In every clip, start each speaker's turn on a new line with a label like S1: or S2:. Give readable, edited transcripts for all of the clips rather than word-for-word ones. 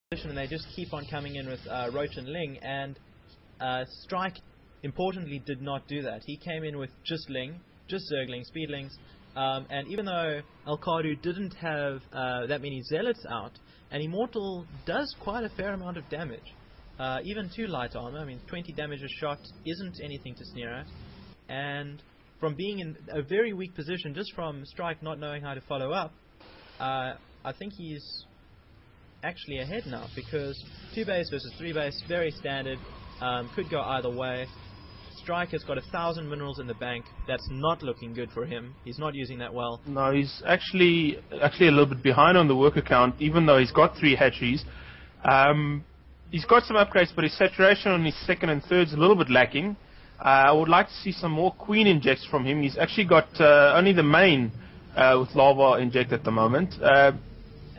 S1: position, and they just keep on coming in with Roach and Ling, and Strike, importantly, did not do that. He came in with just Ling, just Zergling, Speedlings, and even though Alcardu didn't have that many Zealots out, an Immortal does quite a fair amount of damage. Even to light armor, I mean 20 damage a shot isn't anything to sneer at, and from being in a very weak position, just from Strike not knowing how to follow up, I think he's actually ahead now, because 2 base versus 3 base, very standard, could go either way. Strike has got 1,000 minerals in the bank. That's not looking good for him. He's not using that well.
S2: No, he's actually a little bit behind on the worker count, even though he's got 3 hatcheries. He's got some upgrades, but his saturation on his second and third is a little bit lacking. I would like to see some more queen injects from him. He's actually got only the main with lava inject at the moment.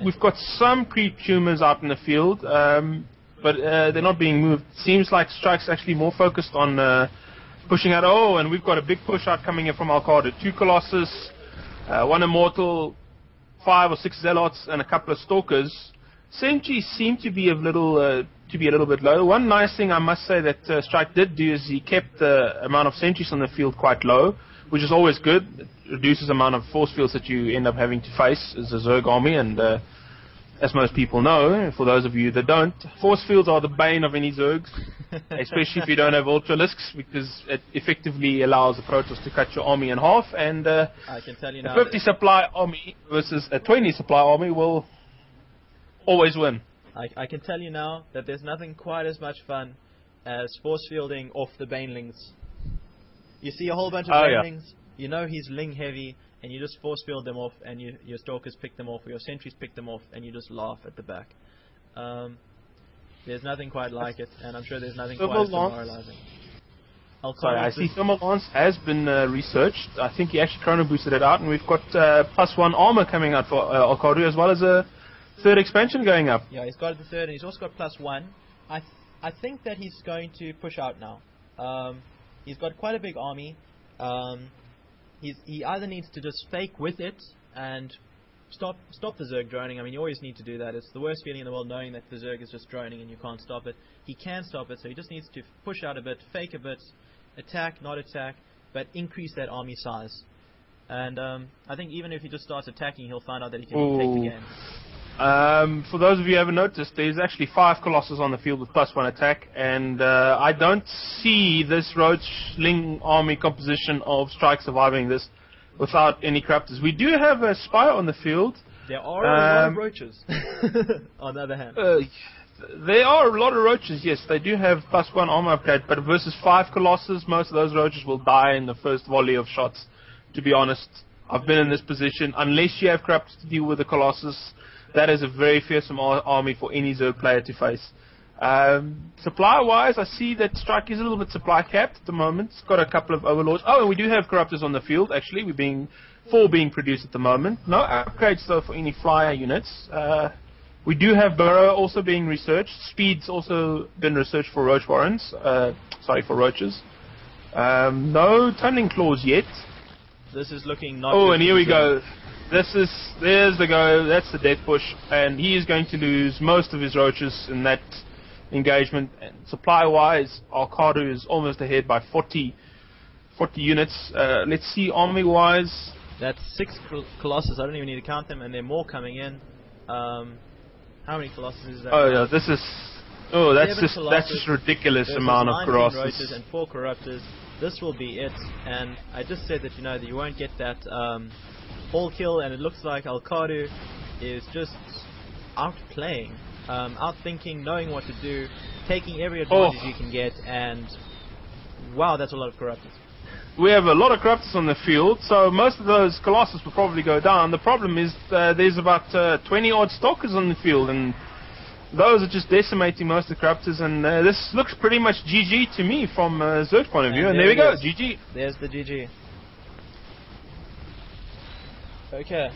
S2: We've got some creep tumors out in the field, but they're not being moved. Seems like Strike's actually more focused on pushing out. Oh, and we've got a big push out coming in from Alcardu. 2 Colossus, 1 Immortal, 5 or 6 Zealots, and a couple of Stalkers. Sentries seem to be a little bit low. One nice thing I must say that Strike did do is he kept the amount of sentries on the field quite low, which is always good. It reduces the amount of force fields that you end up having to face as a Zerg army, and as most people know, for those of you that don't, force fields are the bane of any Zergs, especially if you don't have Ultralisks, because it effectively allows the Protoss to cut your army in half, and
S1: I can tell you now,
S2: a 50 supply army versus a 20 supply army will always win.
S1: I can tell you now that there's nothing quite as much fun as force fielding off the Banelings. You see a whole bunch of Banelings, you know he's Ling heavy, and you just force field them off, and your Stalkers pick them off, or your Sentries pick them off, and you just laugh at the back. There's nothing quite like it, and I'm sure there's nothing quite as demoralizing.
S2: Sorry, I see Thermal Lance has been researched. I think he actually chrono boosted it out, and we've got +1 armor coming out for Alcardu, as well as a 3rd expansion going up.
S1: Yeah, he's got the 3rd, and he's also got +1. I think that he's going to push out now. He's got quite a big army. He either needs to just fake with it and stop the Zerg droning. I mean, you always need to do that. It's the worst feeling in the world, knowing that the Zerg is just droning and you can't stop it. He can stop it, so he just needs to push out a bit, fake a bit, attack, not attack, but increase that army size. And I think even if he just starts attacking, he'll find out that he can take the game.
S2: For those of you who haven't noticed, there's actually 5 Colossus on the field with +1 attack, and I don't see this Roach Ling army composition of Strike surviving this without any Corruptors. We do have a Spire on the field.
S1: There are a lot of Roaches, on the other hand.
S2: There are a lot of Roaches, yes. They do have +1 armor upgrade, but versus 5 Colossus, most of those Roaches will die in the first volley of shots, to be honest. I've been in this position. Unless you have Corruptors to deal with the Colossus, that is a very fearsome army for any Zerg player to face. Supply-wise, I see that Strike is a little bit supply capped at the moment. It's got a couple of Overlords. Oh, and we do have Corruptors on the field, actually. 4 being produced at the moment. No upgrades, though, for any flyer units. We do have Burrow also being researched. Speed's also been researched for Roach Warrens. For Roaches. No Tunneling Claws yet.
S1: This is looking not
S2: good, and here we go. There's the go, that's the death push, and he is going to lose most of his Roaches in that engagement. And supply-wise, Alcardu is almost ahead by 40 units. Let's see army-wise.
S1: That's 6 Colossus, I don't even need to count them, and there are more coming in. How many Colossus is that?
S2: Oh, yeah, that's just ridiculous amount of Colossus.
S1: Roaches and 4 Corruptors. This will be it, and I just said that that you won't get that all kill, and it looks like Alcardu is just outplaying, outthinking, knowing what to do, taking every advantage you can get, and wow, that's a lot of Corruptors.
S2: We have a lot of Corruptors on the field, so most of those Colossus will probably go down. The problem is there's about 20 odd Stalkers on the field, and those are just decimating most of the Corruptors, and this looks pretty much GG to me from Zerg's point of view, and there we go, GG.
S1: There's the GG. Okay,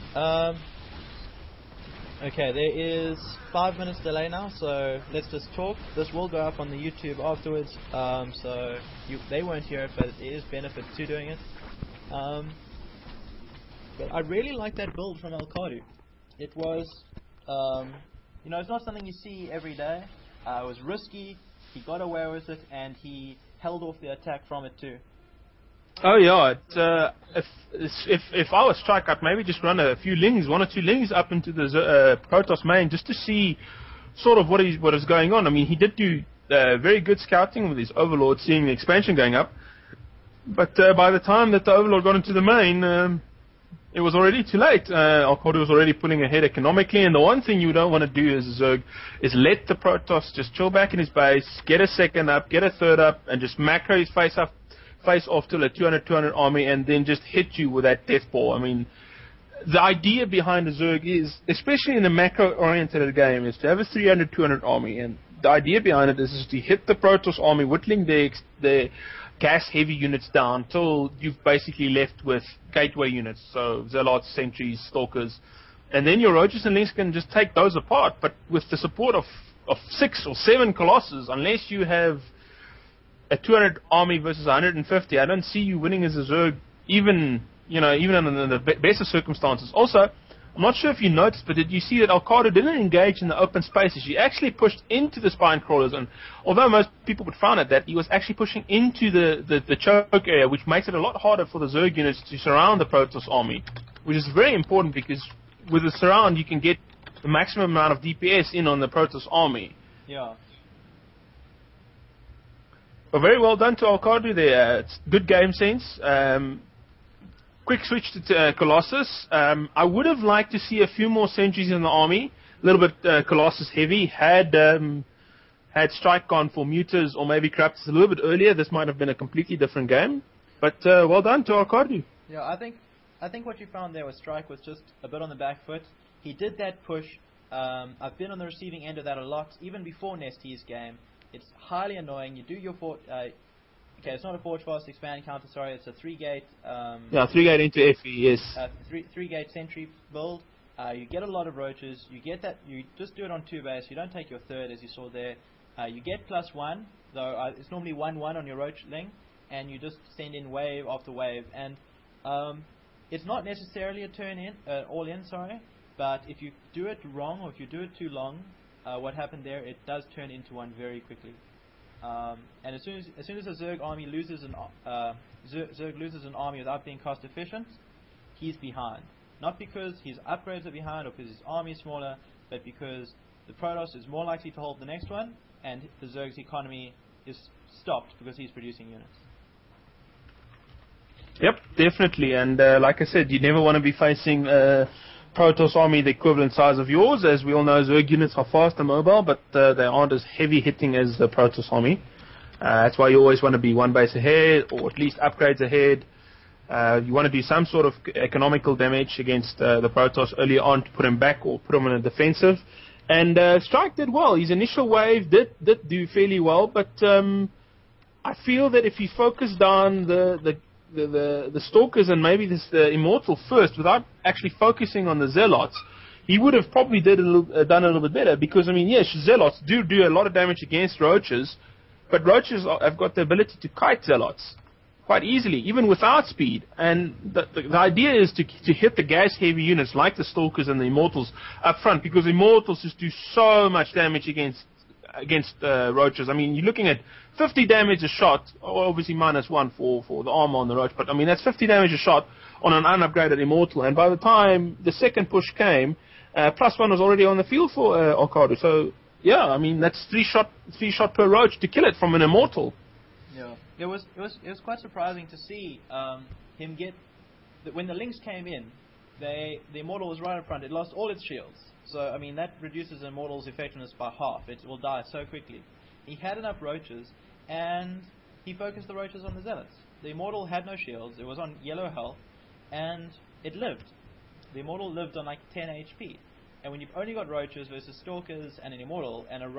S1: there is 5 minutes delay now, so let's just talk. This will go up on the YouTube afterwards, so they won't hear it, but it is benefit to doing it. But I really like that build from Alcardu. It was you know, it's not something you see every day. It was risky. He got away with it, and he held off the attack from it too.
S2: Oh yeah, if I was Strike, I'd maybe just run a few lings, 1 or 2 lings up into the Protoss main just to see sort of what is going on. I mean, he did do very good scouting with his Overlord, seeing the expansion going up. But by the time that the Overlord got into the main, it was already too late. Alcardu was already pulling ahead economically, and the one thing you don't want to do as Zerg is let the Protoss just chill back in his base, get a second up, get a third up, and just macro his face off till a 200 army, and then just hit you with that death ball. I mean, the idea behind the Zerg is, especially in a macro-oriented game, is to have a 200 army, and the idea behind it is to hit the Protoss army, whittling their gas-heavy units down till you've basically left with gateway units, so Zealots, Sentries, Stalkers, and then your Roaches and Lynx can just take those apart. But with the support of 6 or 7 Colossus, unless you have a 200 army versus 150, I don't see you winning as a Zerg, even in the best of circumstances. Also, I'm not sure if you noticed, but did you see that Alcardu didn't engage in the open spaces? He actually pushed into the spine crawlers, and although most people would frown at that, he was actually pushing into the choke area, which makes it a lot harder for the Zerg units to surround the Protoss army, which is very important because with the surround you can get the maximum amount of DPS in on the Protoss army.
S1: Yeah.
S2: But very well done to Alcardu there. It's good game sense. Quick switch to Colossus. I would have liked to see a few more sentries in the army. A little bit Colossus heavy. Had Strike gone for Mutas or maybe Corruptors a little bit earlier, this might have been a completely different game. But well done to Alcardu.
S1: Yeah, I think what you found there with Strike was just a bit on the back foot. He did that push. I've been on the receiving end of that a lot, even before Nesty's game. It's highly annoying. You do your okay, it's not a forge fast expand counter, sorry, it's a 3-gate
S2: 3-gate into FE, yes.
S1: 3-gate sentry build. You get a lot of roaches, you just do it on 2 base, you don't take your third as you saw there. You get +1, though it's normally 1-1 on your roach ling, and you just send in wave after wave, and it's not necessarily a all in, but if you do it wrong or if you do it too long, what happened there, it does turn into one very quickly. And as soon as a Zerg army loses an army without being cost efficient, he's behind. Not because his upgrades are behind or because his army is smaller, but because the Protoss is more likely to hold the next one, and the Zerg's economy is stopped because he's producing units.
S2: Yep, definitely. And like I said, you never want to be facing Protoss army the equivalent size of yours. As we all know, Zerg units are fast and mobile, but they aren't as heavy hitting as the Protoss army. That's why you always want to be 1 base ahead, or at least upgrades ahead. You want to do some sort of economical damage against the Protoss early on to put him back or put him in a defensive. And Strike did well. His initial wave did do fairly well, but I feel that if he focused on the Stalkers and maybe the Immortal first, without actually focusing on the Zealots, he would have probably done a little bit better. Because, I mean, yes, Zealots do a lot of damage against Roaches, but Roaches have got the ability to kite Zealots quite easily, even without speed. And the idea is to hit the gas-heavy units like the Stalkers and the Immortals up front, because Immortals just do so much damage against Roaches. I mean, you're looking at 50 damage a shot, obviously -1 for the armor on the Roach, but I mean, that's 50 damage a shot on an unupgraded Immortal, and by the time the second push came, +1 was already on the field for Alcardu. So, yeah, I mean, that's 3 shot per Roach to kill it from an Immortal.
S1: Yeah, it was quite surprising to see him get, when the Lynx came in, the Immortal was right in front, it lost all its shields. So, I mean, that reduces Immortal's effectiveness by half. It will die so quickly. He had enough Roaches, and he focused the Roaches on the Zealots. The Immortal had no shields, it was on yellow health, and it lived. The Immortal lived on like 10 HP. And when you've only got Roaches versus Stalkers and an Immortal, and an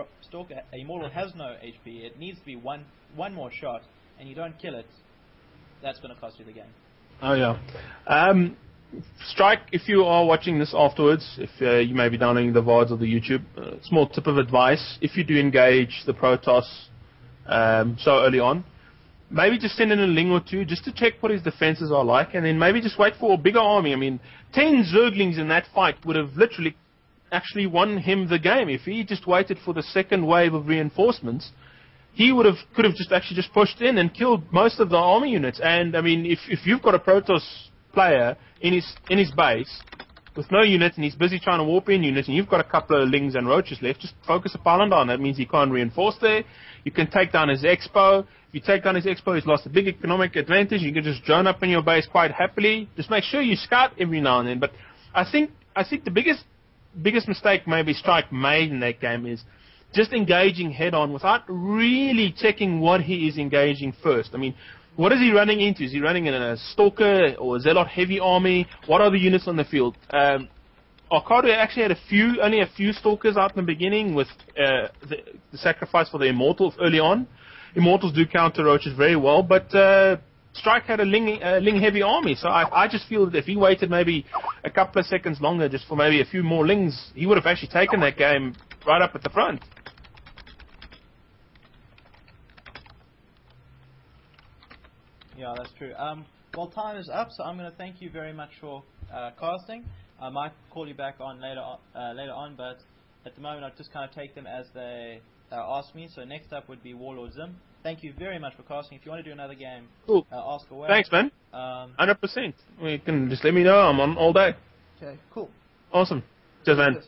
S1: Immortal has no HP, it needs to be one more shot, and you don't kill it, that's going to cost you the game.
S2: Oh, yeah. Strike, if you are watching this afterwards, if you may be downloading the VODs or the YouTube, small tip of advice: if you do engage the Protoss so early on, maybe just send in a Ling or 2 just to check what his defenses are like, and then maybe just wait for a bigger army. I mean, 10 Zerglings in that fight would have literally actually won him the game. If he just waited for the second wave of reinforcements, he could have just pushed in and killed most of the army units. And I mean, if you've got a Protoss player in his base with no units and he's busy trying to warp in units, and you've got a couple of Lings and Roaches left, just focus a Palantir on. That means he can't reinforce there. You can take down his Expo. If you take down his Expo, he's lost a big economic advantage. You can just drone up in your base quite happily. Just make sure you scout every now and then. But I think the biggest mistake maybe Strike made in that game is just engaging head-on without really checking what he is engaging first. I mean, what is he running into? Is he running in a Stalker or a Zealot heavy army? What are the units on the field? Alcardu actually had only a few Stalkers out in the beginning with the sacrifice for the Immortals early on. Immortals do counter Roaches very well, but Strike had a Ling heavy army, so I just feel that if he waited maybe a couple of seconds longer just for maybe a few more Lings, he would have actually taken that game right up at the front.
S1: Yeah, that's true. Well, time is up, so I'm going to thank you very much for casting. I might call you back on later on, but at the moment I'll just kind of take them as they ask me. So next up would be Warlord Zim. Thank you very much for casting. If you want to do another game,
S2: cool.
S1: Ask away.
S2: Thanks, man. 100%. You can just let me know. I'm on all day.
S1: Okay, cool.
S2: Awesome. Cheers, man.